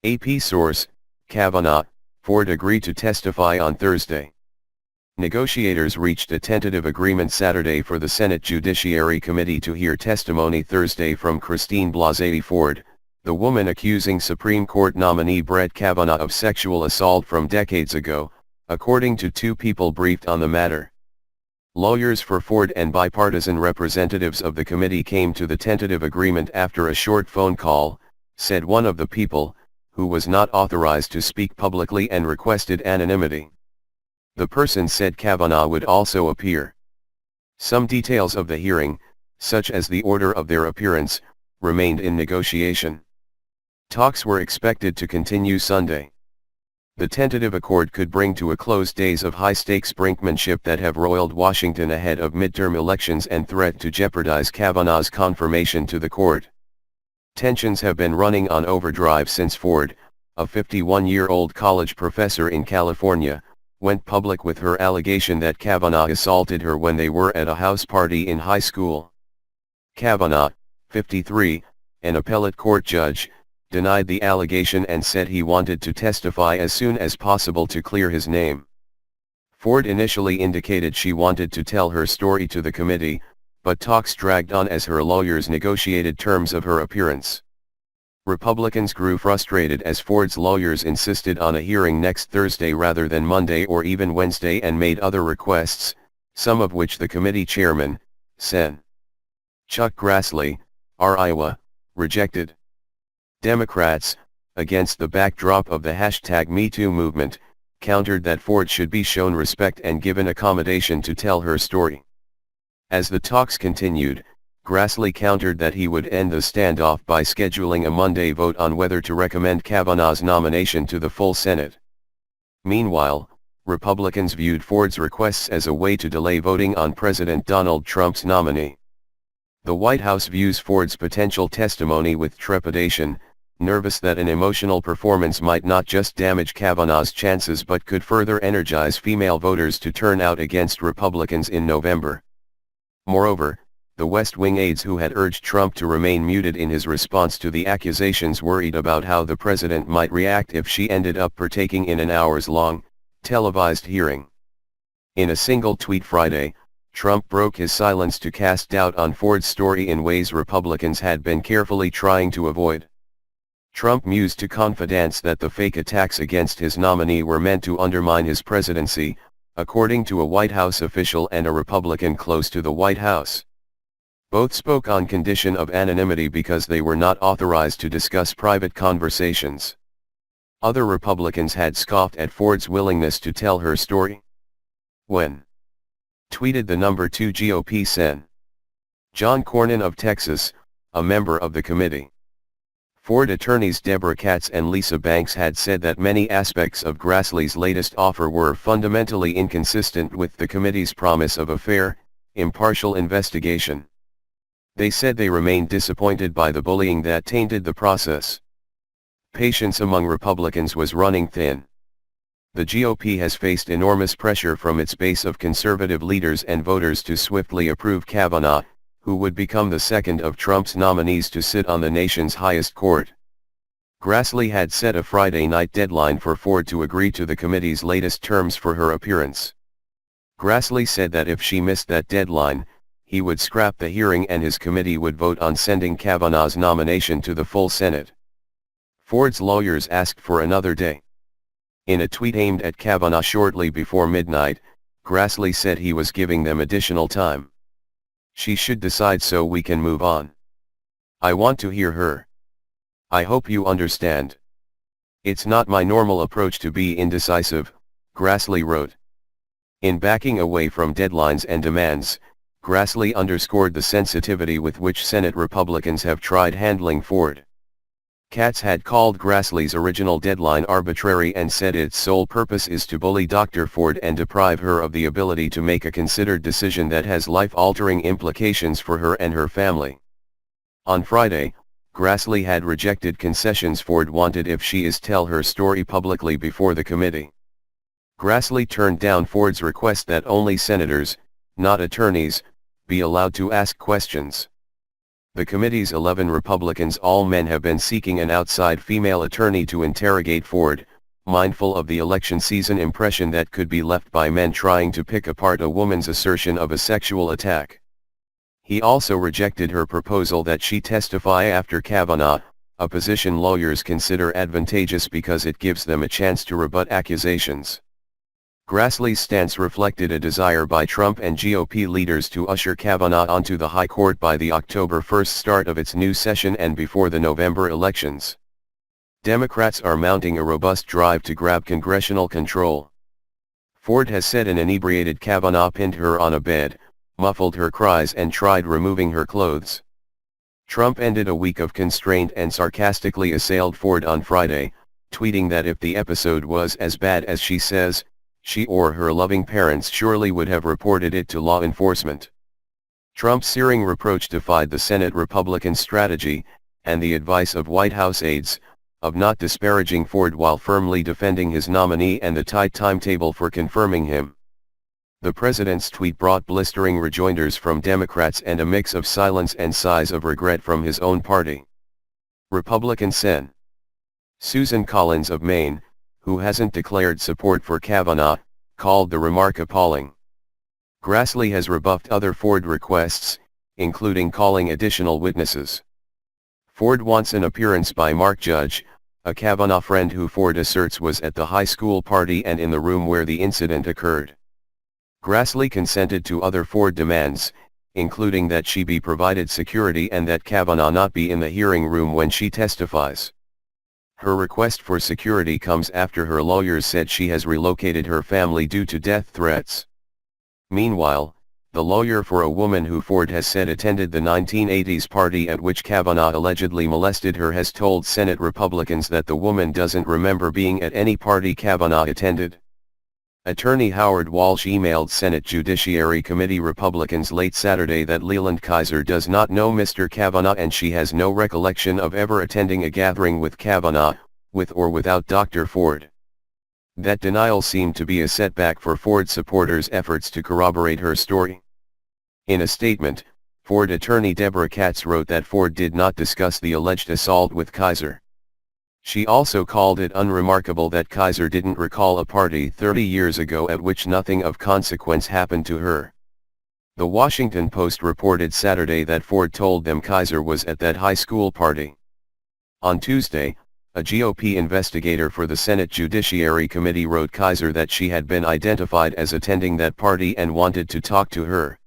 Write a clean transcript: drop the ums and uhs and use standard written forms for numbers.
AP source, Kavanaugh, Ford agreed to testify on Thursday. Negotiators reached a tentative agreement Saturday for the Senate Judiciary Committee to hear testimony Thursday from Christine Blasey Ford, the woman accusing Supreme Court nominee Brett Kavanaugh of sexual assault from decades ago, according to two people briefed on the matter. Lawyers for Ford and bipartisan representatives of the committee came to the tentative agreement after a short phone call, said one of the people, who was not authorized to speak publicly and requested anonymity. The person said Kavanaugh would also appear. Some details of the hearing, such as the order of their appearance, remained in negotiation. Talks were expected to continue Sunday. The tentative accord could bring to a close days of high-stakes brinkmanship that have roiled Washington ahead of midterm elections and threat to jeopardize Kavanaugh's confirmation to the court. Tensions have been running on overdrive since Ford, a 51-year-old college professor in California, went public with her allegation that Kavanaugh assaulted her when they were at a house party in high school. Kavanaugh, 53, an appellate court judge, denied the allegation and said he wanted to testify as soon as possible to clear his name. Ford initially indicated she wanted to tell her story to the committee, but talks dragged on as her lawyers negotiated terms of her appearance. Republicans grew frustrated as Ford's lawyers insisted on a hearing next Thursday rather than Monday or even Wednesday and made other requests, some of which the committee chairman, Sen. Chuck Grassley, R. Iowa, rejected. Democrats, against the backdrop of the #MeToo movement, countered that Ford should be shown respect and given accommodation to tell her story. As the talks continued, Grassley countered that he would end the standoff by scheduling a Monday vote on whether to recommend Kavanaugh's nomination to the full Senate. Meanwhile, Republicans viewed Ford's requests as a way to delay voting on President Donald Trump's nominee. The White House views Ford's potential testimony with trepidation, nervous that an emotional performance might not just damage Kavanaugh's chances but could further energize female voters to turn out against Republicans in November. Moreover, the West Wing aides who had urged Trump to remain muted in his response to the accusations worried about how the president might react if she ended up partaking in an hours-long, televised hearing. In a single tweet Friday, Trump broke his silence to cast doubt on Ford's story in ways Republicans had been carefully trying to avoid. Trump mused to confidants that the fake attacks against his nominee were meant to undermine his presidency, according to a White House official and a Republican close to the White House. Both spoke on condition of anonymity because they were not authorized to discuss private conversations. Other Republicans had scoffed at Ford's willingness to tell her story. When? Tweeted the number 2 GOP Sen. John Cornyn of Texas, a member of the committee. Ford attorneys Deborah Katz and Lisa Banks had said that many aspects of Grassley's latest offer were fundamentally inconsistent with the committee's promise of a fair, impartial investigation. They said they remained disappointed by the bullying that tainted the process. Patience among Republicans was running thin. The GOP has faced enormous pressure from its base of conservative leaders and voters to swiftly approve Kavanaugh, who would become the second of Trump's nominees to sit on the nation's highest court. Grassley had set a Friday night deadline for Ford to agree to the committee's latest terms for her appearance. Grassley said that if she missed that deadline, he would scrap the hearing and his committee would vote on sending Kavanaugh's nomination to the full Senate. Ford's lawyers asked for another day. In a tweet aimed at Kavanaugh shortly before midnight, Grassley said he was giving them additional time. She should decide so we can move on. I want to hear her. I hope you understand. It's not my normal approach to be indecisive, Grassley wrote. In backing away from deadlines and demands, Grassley underscored the sensitivity with which Senate Republicans have tried handling Ford. Katz had called Grassley's original deadline arbitrary and said its sole purpose is to bully Dr. Ford and deprive her of the ability to make a considered decision that has life-altering implications for her and her family. On Friday, Grassley had rejected concessions Ford wanted if she is tell her story publicly before the committee. Grassley turned down Ford's request that only senators, not attorneys, be allowed to ask questions. The committee's 11 Republicans, all men, have been seeking an outside female attorney to interrogate Ford, mindful of the election season impression that could be left by men trying to pick apart a woman's assertion of a sexual attack. He also rejected her proposal that she testify after Kavanaugh, a position lawyers consider advantageous because it gives them a chance to rebut accusations. Grassley's stance reflected a desire by Trump and GOP leaders to usher Kavanaugh onto the High Court by the October 1 start of its new session and before the November elections. Democrats are mounting a robust drive to grab congressional control. Ford has said an inebriated Kavanaugh pinned her on a bed, muffled her cries and tried removing her clothes. Trump ended a week of constraint and sarcastically assailed Ford on Friday, tweeting that if the episode was as bad as she says, she or her loving parents surely would have reported it to law enforcement. Trump's searing reproach defied the Senate Republican strategy, and the advice of White House aides, of not disparaging Ford while firmly defending his nominee and the tight timetable for confirming him. The president's tweet brought blistering rejoinders from Democrats and a mix of silence and sighs of regret from his own party. Republican Sen. Susan Collins of Maine, who hasn't declared support for Kavanaugh, called the remark appalling. Grassley has rebuffed other Ford requests, including calling additional witnesses. Ford wants an appearance by Mark Judge, a Kavanaugh friend who Ford asserts was at the high school party and in the room where the incident occurred. Grassley consented to other Ford demands, including that she be provided security and that Kavanaugh not be in the hearing room when she testifies. Her request for security comes after her lawyers said she has relocated her family due to death threats. Meanwhile, the lawyer for a woman who Ford has said attended the 1980s party at which Kavanaugh allegedly molested her has told Senate Republicans that the woman doesn't remember being at any party Kavanaugh attended. Attorney Howard Walsh emailed Senate Judiciary Committee Republicans late Saturday that Leland Kaiser does not know Mr. Kavanaugh and she has no recollection of ever attending a gathering with Kavanaugh, with or without Dr. Ford. That denial seemed to be a setback for Ford supporters' efforts to corroborate her story. In a statement, Ford attorney Deborah Katz wrote that Ford did not discuss the alleged assault with Kaiser. She also called it unremarkable that Kaiser didn't recall a party 30 years ago at which nothing of consequence happened to her. The Washington Post reported Saturday that Ford told them Kaiser was at that high school party. On Tuesday, a GOP investigator for the Senate Judiciary Committee wrote Kaiser that she had been identified as attending that party and wanted to talk to her.